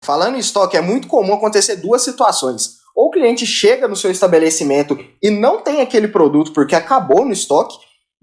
Falando em estoque, é muito comum acontecer duas situações. Ou o cliente chega no seu estabelecimento e não tem aquele produto porque acabou no estoque,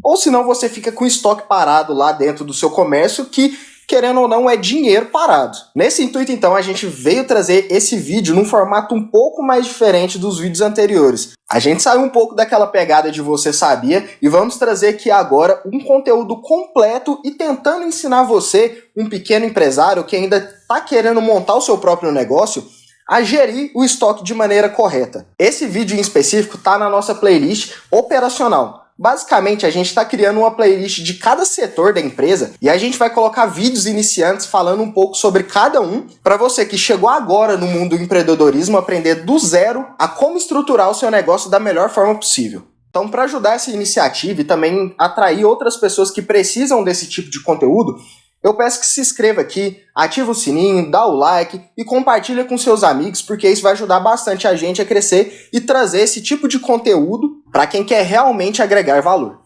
ou senão você fica com o estoque parado lá dentro do seu comércio que, querendo ou não, é dinheiro parado. Nesse intuito, então, a gente veio trazer esse vídeo num formato um pouco mais diferente dos vídeos anteriores. A gente saiu um pouco daquela pegada de Você Sabia e vamos trazer aqui agora um conteúdo completo e tentando ensinar você, um pequeno empresário que ainda está querendo montar o seu próprio negócio, a gerir o estoque de maneira correta. Esse vídeo em específico está na nossa playlist operacional. Basicamente, a gente está criando uma playlist de cada setor da empresa e a gente vai colocar vídeos iniciantes falando um pouco sobre cada um para você que chegou agora no mundo do empreendedorismo aprender do zero a como estruturar o seu negócio da melhor forma possível. Então, para ajudar essa iniciativa e também atrair outras pessoas que precisam desse tipo de conteúdo, eu peço que se inscreva aqui, ativa o sininho, dá o like e compartilha com seus amigos, porque isso vai ajudar bastante a gente a crescer e trazer esse tipo de conteúdo para quem quer realmente agregar valor.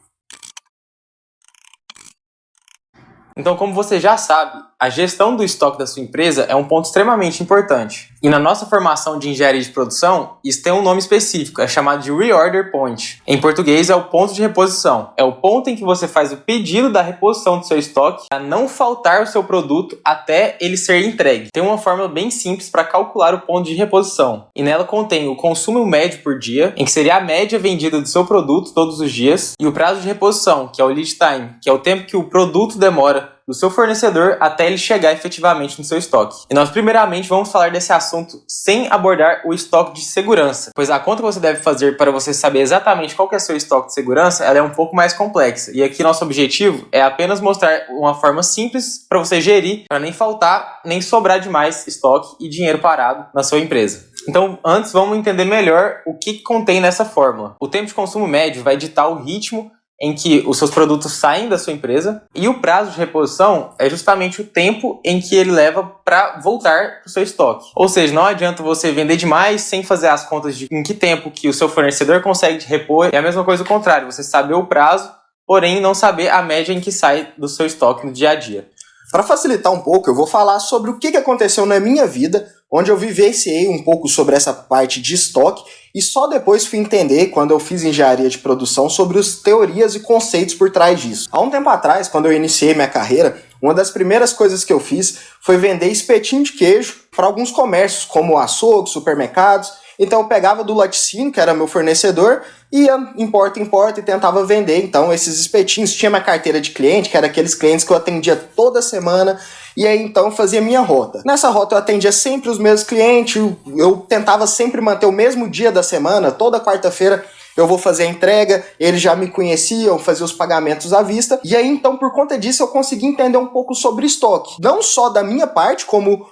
Então, como você já sabe, a gestão do estoque da sua empresa é um ponto extremamente importante. E na nossa formação de engenharia de produção, isso tem um nome específico, é chamado de Reorder Point. Em português, é o ponto de reposição. É o ponto em que você faz o pedido da reposição do seu estoque para não faltar o seu produto até ele ser entregue. Tem uma fórmula bem simples para calcular o ponto de reposição. E nela contém o consumo médio por dia, em que seria a média vendida do seu produto todos os dias, e o prazo de reposição, que é o lead time, que é o tempo que o produto demora do seu fornecedor até ele chegar efetivamente no seu estoque. E nós primeiramente vamos falar desse assunto sem abordar o estoque de segurança, pois a conta que você deve fazer para você saber exatamente qual que é seu estoque de segurança, ela é um pouco mais complexa. E aqui nosso objetivo é apenas mostrar uma forma simples para você gerir, para nem faltar, nem sobrar demais estoque e dinheiro parado na sua empresa. Então, antes vamos entender melhor o que contém nessa fórmula. O tempo de consumo médio vai ditar o ritmo em que os seus produtos saem da sua empresa, e o prazo de reposição é justamente o tempo em que ele leva para voltar para o seu estoque. Ou seja, não adianta você vender demais sem fazer as contas de em que tempo que o seu fornecedor consegue repor. É a mesma coisa o contrário, você saber o prazo, porém não saber a média em que sai do seu estoque no dia a dia. Para facilitar um pouco, eu vou falar sobre o que aconteceu na minha vida, onde eu vivenciei um pouco sobre essa parte de estoque e só depois fui entender, quando eu fiz engenharia de produção, sobre as teorias e conceitos por trás disso. Há um tempo atrás, quando eu iniciei minha carreira, uma das primeiras coisas que eu fiz foi vender espetinho de queijo para alguns comércios, como açougue, supermercados. Então eu pegava do laticínio, que era meu fornecedor, ia em porta e tentava vender então esses espetinhos. Tinha minha carteira de cliente, que era aqueles clientes que eu atendia toda semana, e aí então fazia minha rota. Nessa rota eu atendia sempre os mesmos clientes, eu tentava sempre manter o mesmo dia da semana, toda quarta-feira eu vou fazer a entrega, eles já me conheciam, fazia os pagamentos à vista, e aí então por conta disso eu consegui entender um pouco sobre estoque. Não só da minha parte, como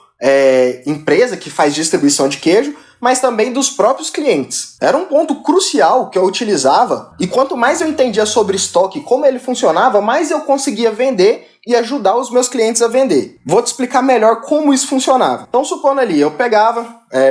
empresa que faz distribuição de queijo, mas também dos próprios clientes. Era um ponto crucial que eu utilizava, e quanto mais eu entendia sobre estoque e como ele funcionava, mais eu conseguia vender e ajudar os meus clientes a vender. Vou te explicar melhor como isso funcionava. Então, supondo ali, eu pegava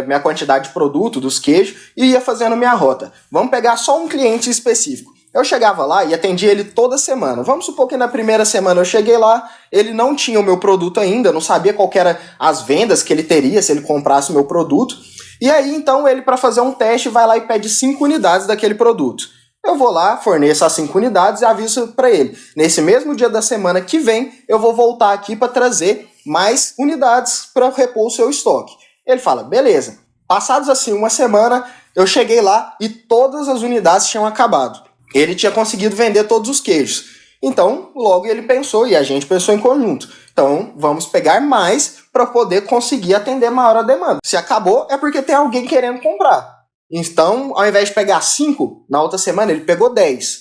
minha quantidade de produto, dos queijos, e ia fazendo minha rota. Vamos pegar só um cliente específico. Eu chegava lá e atendia ele toda semana. Vamos supor que na primeira semana eu cheguei lá, ele não tinha o meu produto ainda, não sabia qual que era as vendas que ele teria se ele comprasse o meu produto. E aí, então, ele, para fazer um teste, vai lá e pede 5 unidades daquele produto. Eu vou lá, forneço as 5 unidades e aviso para ele. Nesse mesmo dia da semana que vem, eu vou voltar aqui para trazer mais unidades para repor o seu estoque. Ele fala, beleza. Passados assim uma semana, eu cheguei lá e todas as unidades tinham acabado. Ele tinha conseguido vender todos os queijos. Então, logo ele pensou, e a gente pensou em conjunto. Então, vamos pegar mais para poder conseguir atender maior a demanda. Se acabou, é porque tem alguém querendo comprar. Então, ao invés de pegar 5, na outra semana ele pegou 10.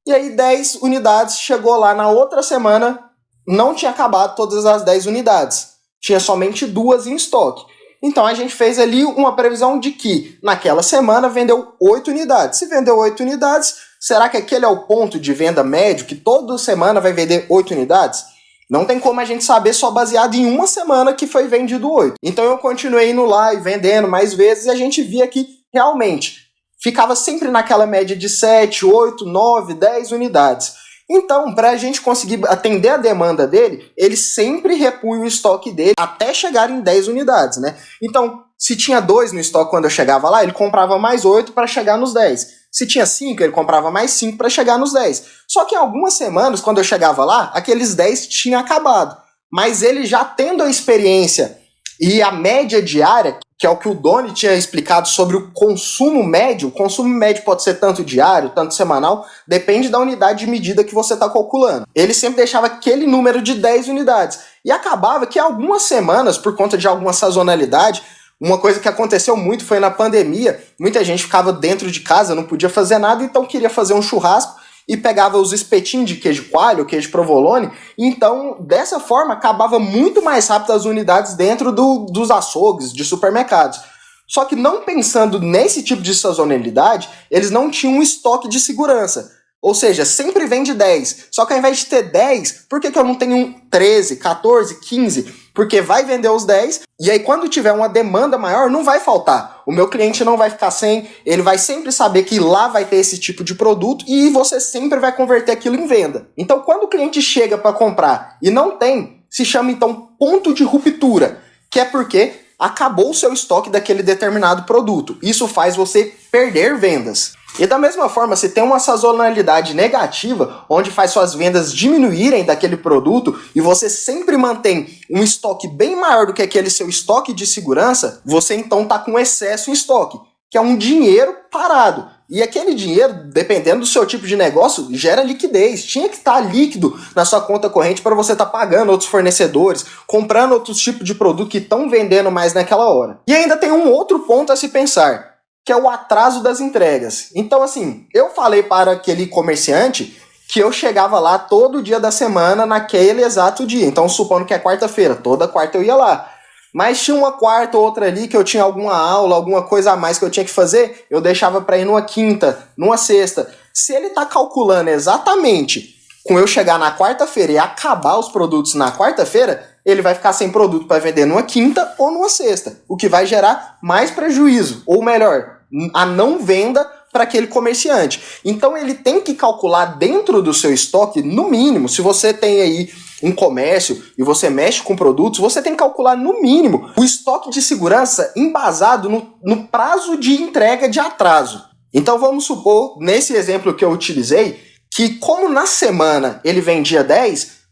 E aí 10 unidades, chegou lá na outra semana, não tinha acabado todas as 10 unidades. Tinha somente 2 em estoque. Então a gente fez ali uma previsão de que naquela semana vendeu 8 unidades. Se vendeu 8 unidades, será que aquele é o ponto de venda médio, que toda semana vai vender 8 unidades? Não tem como a gente saber só baseado em uma semana que foi vendido 8. Então eu continuei indo lá e vendendo mais vezes e a gente via que realmente ficava sempre naquela média de 7, 8, 9, 10 unidades. Então, para a gente conseguir atender a demanda dele, ele sempre repunha o estoque dele até chegar em 10 unidades, né? Então, se tinha 2 no estoque quando eu chegava lá, ele comprava mais 8 para chegar nos 10. Se tinha 5, ele comprava mais 5 para chegar nos 10. Só que em algumas semanas, quando eu chegava lá, aqueles 10 tinham acabado. Mas ele já tendo a experiência e a média diária, que é o que o Doni tinha explicado sobre o consumo médio pode ser tanto diário, tanto semanal, depende da unidade de medida que você está calculando. Ele sempre deixava aquele número de 10 unidades. E acabava que algumas semanas, por conta de alguma sazonalidade, uma coisa que aconteceu muito foi na pandemia, muita gente ficava dentro de casa, não podia fazer nada, então queria fazer um churrasco e pegava os espetinhos de queijo coalho, queijo provolone, então dessa forma acabava muito mais rápido as unidades dentro dos açougues, de supermercados. Só que não pensando nesse tipo de sazonalidade, eles não tinham um estoque de segurança. Ou seja, sempre vende 10. Só que ao invés de ter 10, por que eu não tenho 13, 14, 15? Porque vai vender os 10 e aí quando tiver uma demanda maior não vai faltar. O meu cliente não vai ficar sem, ele vai sempre saber que lá vai ter esse tipo de produto e você sempre vai converter aquilo em venda. Então quando o cliente chega para comprar e não tem, se chama então ponto de ruptura, que é porque acabou o seu estoque daquele determinado produto. Isso faz você perder vendas. E da mesma forma, se tem uma sazonalidade negativa, onde faz suas vendas diminuírem daquele produto e você sempre mantém um estoque bem maior do que aquele seu estoque de segurança, você então está com excesso em estoque, que é um dinheiro parado. E aquele dinheiro, dependendo do seu tipo de negócio, gera liquidez. Tinha que estar líquido na sua conta corrente para você estar pagando outros fornecedores, comprando outros tipos de produto que estão vendendo mais naquela hora. E ainda tem um outro ponto a se pensar, que é o atraso das entregas. Então, assim, eu falei para aquele comerciante que eu chegava lá todo dia da semana naquele exato dia. Então, supondo que é quarta-feira, toda quarta eu ia lá. Mas tinha uma quarta ou outra ali que eu tinha alguma aula, alguma coisa a mais que eu tinha que fazer, eu deixava para ir numa quinta, numa sexta. Se ele tá calculando exatamente com eu chegar na quarta-feira e acabar os produtos na quarta-feira, ele vai ficar sem produto para vender numa quinta ou numa sexta, o que vai gerar mais prejuízo, ou melhor, a não venda para aquele comerciante. Então ele tem que calcular dentro do seu estoque, no mínimo, se você tem aí um comércio e você mexe com produtos, você tem que calcular no mínimo o estoque de segurança embasado no prazo de entrega de atraso. Então vamos supor, nesse exemplo que eu utilizei, que como na semana ele vendia 10,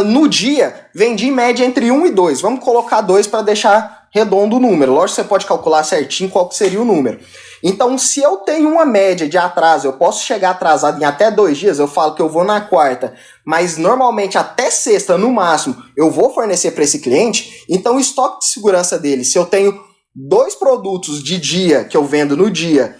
no dia vendia em média entre 1 e 2. Vamos colocar 2 para deixar redondo o número. Lógico que você pode calcular certinho qual que seria o número. Então, se eu tenho uma média de atraso, eu posso chegar atrasado em até 2 dias, eu falo que eu vou na quarta, mas normalmente até sexta, no máximo, eu vou fornecer para esse cliente. Então, o estoque de segurança dele, se eu tenho 2 produtos de dia que eu vendo no dia,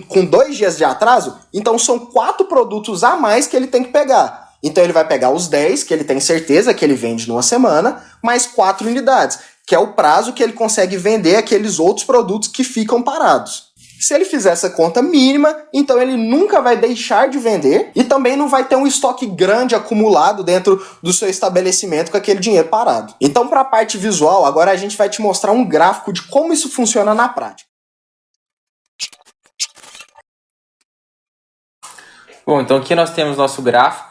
com 2 dias de atraso, então são 4 produtos a mais que ele tem que pegar. Então ele vai pegar os 10, que ele tem certeza que ele vende numa semana, mais 4 unidades, que é o prazo que ele consegue vender aqueles outros produtos que ficam parados. Se ele fizer essa conta mínima, então ele nunca vai deixar de vender e também não vai ter um estoque grande acumulado dentro do seu estabelecimento com aquele dinheiro parado. Então, para a parte visual, agora a gente vai te mostrar um gráfico de como isso funciona na prática. Bom, então aqui nós temos nosso gráfico.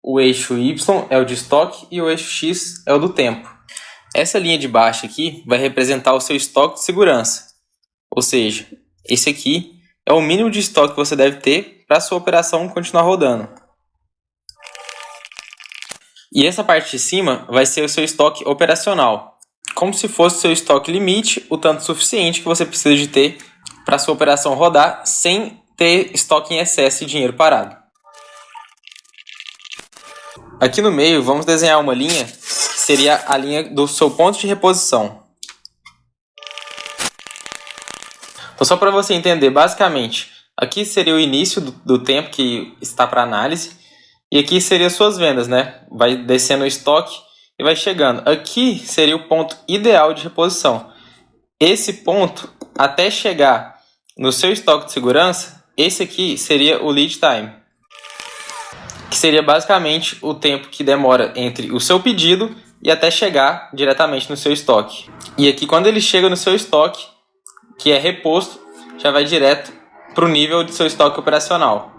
O eixo Y é o de estoque e o eixo X é o do tempo. Essa linha de baixo aqui vai representar o seu estoque de segurança. Ou seja, esse aqui é o mínimo de estoque que você deve ter para a sua operação continuar rodando. E essa parte de cima vai ser o seu estoque operacional. Como se fosse o seu estoque limite, o tanto suficiente que você precisa de ter para a sua operação rodar sem ter estoque em excesso e dinheiro parado. Aqui no meio, vamos desenhar uma linha, que seria a linha do seu ponto de reposição. Então, só para você entender, basicamente, aqui seria o início do tempo que está para análise, e aqui seriam suas vendas, né? Vai descendo o estoque e vai chegando. Aqui seria o ponto ideal de reposição. Esse ponto, até chegar no seu estoque de segurança, esse aqui seria o lead time, que seria basicamente o tempo que demora entre o seu pedido e até chegar diretamente no seu estoque. E aqui, quando ele chega no seu estoque, que é reposto, já vai direto para o nível de seu estoque operacional.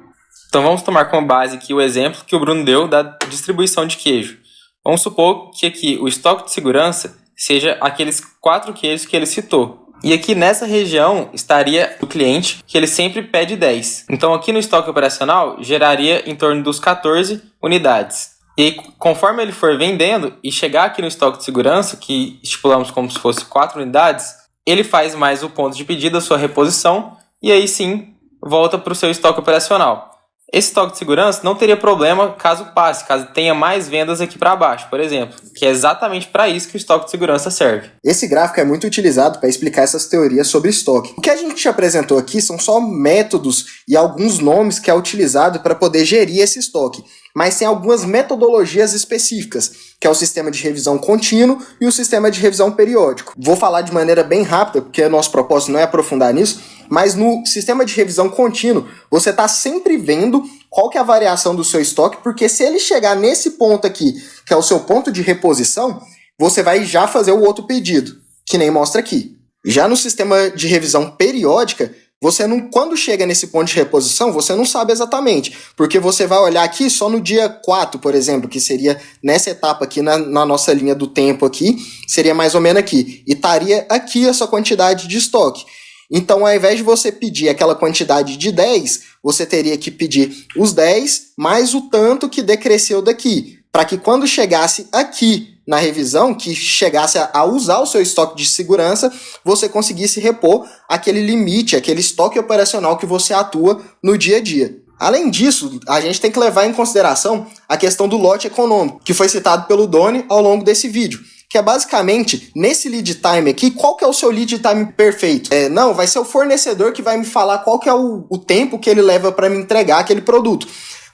Então vamos tomar como base aqui o exemplo que o Bruno deu da distribuição de queijo. Vamos supor que aqui o estoque de segurança seja aqueles 4 queijos que ele citou. E aqui nessa região estaria o cliente, que ele sempre pede 10. Então aqui no estoque operacional geraria em torno dos 14 unidades. E aí, conforme ele for vendendo e chegar aqui no estoque de segurança, que estipulamos como se fosse 4 unidades, ele faz mais o ponto de pedido, a sua reposição, e aí sim volta para o seu estoque operacional. Esse estoque de segurança não teria problema caso passe, caso tenha mais vendas aqui para baixo, por exemplo, que é exatamente para isso que o estoque de segurança serve. Esse gráfico é muito utilizado para explicar essas teorias sobre estoque. O que a gente te apresentou aqui são só métodos e alguns nomes que é utilizado para poder gerir esse estoque, mas tem algumas metodologias específicas, que é o sistema de revisão contínuo e o sistema de revisão periódico. Vou falar de maneira bem rápida, porque o nosso propósito não é aprofundar nisso, mas no sistema de revisão contínuo, você está sempre vendo qual que é a variação do seu estoque, porque se ele chegar nesse ponto aqui, que é o seu ponto de reposição, você vai já fazer o outro pedido, que nem mostra aqui. Já no sistema de revisão periódica, você não, quando chega nesse ponto de reposição, você não sabe exatamente, porque você vai olhar aqui só no dia 4, por exemplo, que seria nessa etapa aqui na nossa linha do tempo aqui, seria mais ou menos aqui, e estaria aqui a sua quantidade de estoque. Então, ao invés de você pedir aquela quantidade de 10, você teria que pedir os 10 mais o tanto que decresceu daqui, para que quando chegasse aqui na revisão, que chegasse a usar o seu estoque de segurança, você conseguisse repor aquele limite, aquele estoque operacional que você atua no dia a dia. Além disso, a gente tem que levar em consideração a questão do lote econômico, que foi citado pelo Doni ao longo desse vídeo, que é basicamente, nesse lead time aqui, qual que é o seu lead time perfeito? Não, vai ser o fornecedor que vai me falar qual que é o tempo que ele leva para me entregar aquele produto.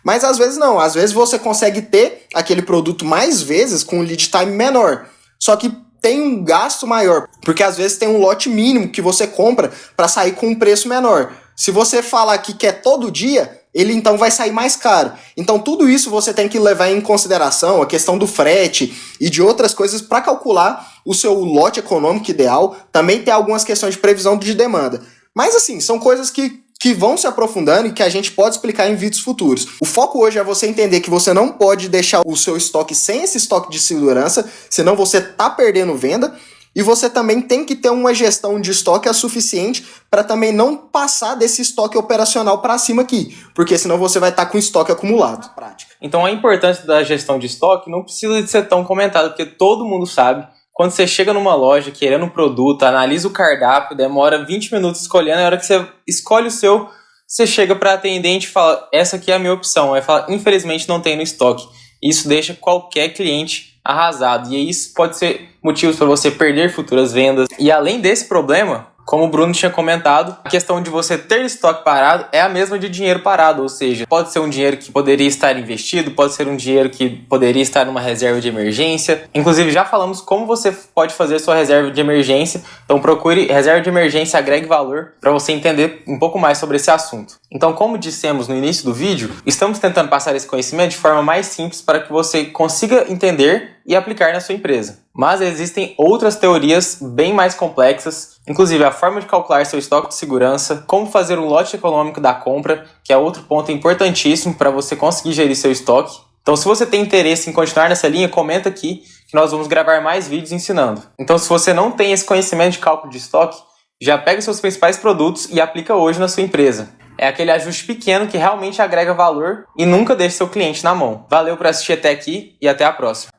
Mas às vezes não, às vezes você consegue ter aquele produto mais vezes com um lead time menor, só que tem um gasto maior, porque às vezes tem um lote mínimo que você compra para sair com um preço menor. Se você falar que quer todo dia, ele então vai sair mais caro. Então tudo isso você tem que levar em consideração, a questão do frete e de outras coisas para calcular o seu lote econômico ideal. Também tem algumas questões de previsão de demanda. Mas assim, são coisas que vão se aprofundando e que a gente pode explicar em vídeos futuros. O foco hoje é você entender que você não pode deixar o seu estoque sem esse estoque de segurança, senão você está perdendo venda. E você também tem que ter uma gestão de estoque suficiente para também não passar desse estoque operacional para cima aqui, porque senão você vai estar com estoque acumulado. Então a importância da gestão de estoque não precisa de ser tão comentada, porque todo mundo sabe. Quando você chega numa loja querendo um produto, analisa o cardápio, demora 20 minutos escolhendo, na hora que você escolhe o seu, você chega para a atendente e fala, essa aqui é a minha opção. Aí fala, infelizmente não tem no estoque. Isso deixa qualquer cliente arrasado. E isso pode ser motivos para você perder futuras vendas. E além desse problema, como o Bruno tinha comentado, a questão de você ter estoque parado é a mesma de dinheiro parado, ou seja, pode ser um dinheiro que poderia estar investido, pode ser um dinheiro que poderia estar numa reserva de emergência. Inclusive, já falamos como você pode fazer sua reserva de emergência, então procure reserva de emergência, agregue valor para você entender um pouco mais sobre esse assunto. Então, como dissemos no início do vídeo, estamos tentando passar esse conhecimento de forma mais simples para que você consiga entender e aplicar na sua empresa. Mas existem outras teorias bem mais complexas, inclusive a forma de calcular seu estoque de segurança, como fazer um lote econômico da compra, que é outro ponto importantíssimo para você conseguir gerir seu estoque. Então, se você tem interesse em continuar nessa linha, comenta aqui que nós vamos gravar mais vídeos ensinando. Então, se você não tem esse conhecimento de cálculo de estoque, já pega seus principais produtos e aplica hoje na sua empresa. É aquele ajuste pequeno que realmente agrega valor e nunca deixa seu cliente na mão. Valeu por assistir até aqui e até a próxima.